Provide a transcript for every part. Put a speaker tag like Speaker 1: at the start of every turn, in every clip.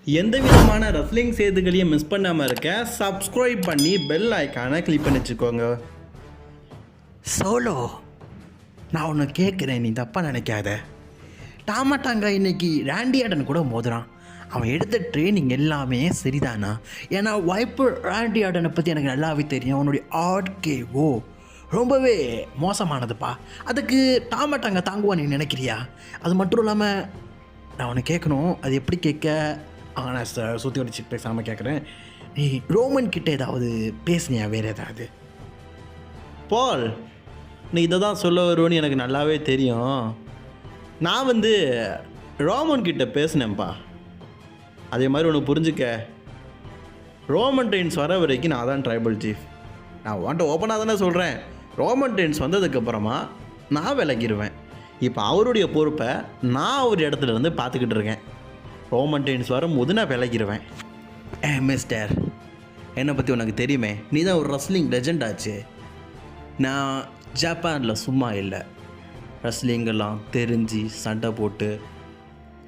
Speaker 1: எந்த விதமான ரெஸ்லிங் செய்திகளையும் மிஸ் பண்ணாமல் இருக்க சப்ஸ்கிரைப் பண்ணி பெல் ஐக்கானை கிளிக் பண்ணி வச்சுக்கோங்க.
Speaker 2: சோலோ, நான் ஒன்று கேட்குறேன், நீ தப்பாக நினைக்காத. டாமாட்டாங்க இன்னைக்கு ராண்டி ஆர்டன் கூட மோதுறான். அவன் எடுத்த ட்ரைனிங் எல்லாமே சரிதானா? ஏன்னா வாய்ப்பு ராண்டி ஆர்டனை பற்றி எனக்கு நல்லாவே தெரியும். அவனுடைய ஆர்கேஓ ரொம்பவே மோசமானதுப்பா. அதுக்கு டாமாட்டாங்க தாங்குவா நீ நினைக்கிறியா? அது மட்டும் இல்லாமல் நான் ஒன்று கேட்கணும், அது எப்படி கேட்க நான் சுற்றி வடிச்சு பேசாமல் கேட்குறேன். நீ ரோமன் கிட்ட ஏதாவது பேசுனியா? வேறு ஏதாவது?
Speaker 1: பால், நீ இதை தான் சொல்ல வருவேன்னு எனக்கு நல்லாவே தெரியும். நான் ரோமன் கிட்ட பேசினேன்ப்பா. அதே மாதிரி ஒன்று புரிஞ்சுக்க, ரோமன் ரெயின்ஸ் வர வரைக்கும் நான் தான் ட்ரைபல் சீஃப். நான் வாண்ட ஓப்பனாக தானே சொல்கிறேன். ரோமன் ரெயின்ஸ் வந்ததுக்கப்புறமா நான் விலகிடுவேன். இப்போ அவருடைய பொறுப்பை நான் ஒரு இடத்துல இருந்து பார்த்துக்கிட்டு இருக்கேன். ரோமன் ரெயின்ஸ் வரும்போது நான் விலகிடுவேன்.
Speaker 2: மிஸ்டர், என்னை பற்றி உனக்கு தெரியுமே, நீ தான் ஒரு ரெஸ்லிங் லெஜெண்ட் ஆச்சு. நான் ஜப்பானில் சும்மா இல்லை. ரெஸ்லிங்கெல்லாம் தெரிஞ்சு சண்டை போட்டு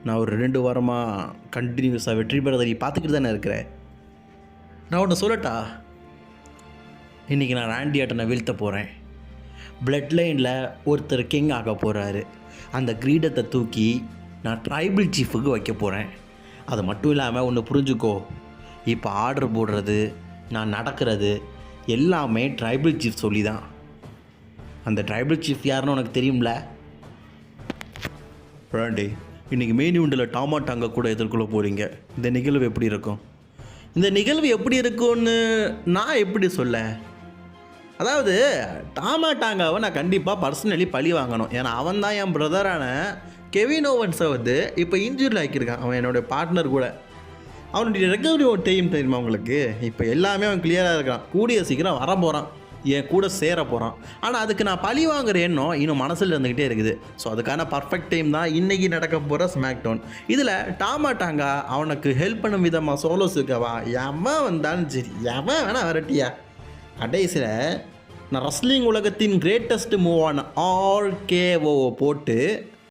Speaker 2: நான் ஒரு 2 வாரமாக கண்டினியூஸாக வெற்றி பெறதை நீ பார்த்துக்கிட்டு தானே இருக்கிறேன். நான் ஒன்று சொல்லட்டா? இன்றைக்கி நான் ராண்டி ஆர்டனை வீழ்த்த போகிறேன். பிளட் லைனில் ஒருத்தர் கிங் ஆக போகிறாரு. அந்த கிரீடத்தை தூக்கி நான் ட்ரைபிள் சீஃபுக்கு வைக்க போகிறேன். அது மட்டும் இல்லாமல் ஒன்று புரிஞ்சுக்கோ, இப்போ ஆர்டர் போடுறது, நான் நடக்கிறது எல்லாமே ட்ரைபிள் சீஃப் சொல்லி தான். அந்த ட்ரைபிள் சீஃப் யாருன்னு உனக்கு தெரியும்ல?
Speaker 1: ராண்டி, இன்றைக்கி மெயின் ஈவெண்ட்டில் டாமாட்டாங்க கூட எதிர்கொள்ள போகிறீங்க. இந்த நிகழ்வு எப்படி இருக்கும்? இந்த நிகழ்வு எப்படி இருக்கும்னு நான் எப்படி சொல்ல? அதாவது டாமாட்டாங்காவை நான் கண்டிப்பாக பர்சனலி பழி வாங்கணும். ஏன்னா அவன் தான் என் பிரதரான கெவின் ஓவன்ஸை இப்போ இன்ஜூரியில் ஆக்கியிருக்கான். அவன் என்னுடைய பார்ட்னர் கூட. அவனுடைய ரெக்கவரி ஒரு தெரியுமா உங்களுக்கு? இப்போ எல்லாமே அவன் கிளியராக இருக்கான். கூடிய சீக்கிரம் வர போகிறான், என் கூட சேர போகிறான். ஆனால் அதுக்கு நான் பழி வாங்குற எண்ணம் இன்னும் மனசில் இருந்துக்கிட்டே இருக்குது. ஸோ அதுக்கான பர்ஃபெக்ட் டைம் தான் இன்றைக்கி நடக்க போகிற ஸ்மாக் டவுன். இதில் டாமாட்டாங்கா அவனுக்கு ஹெல்ப் பண்ணும் விதமாக சோலோஸுக்கவா எவன் வந்தாலும் சரி, எவன் வேணால் வரட்டியா. கடைசியில் நான் ரெஸ்லிங் உலகத்தின் கிரேட்டஸ்ட் மூவான ஆர்கேஓவை போட்டு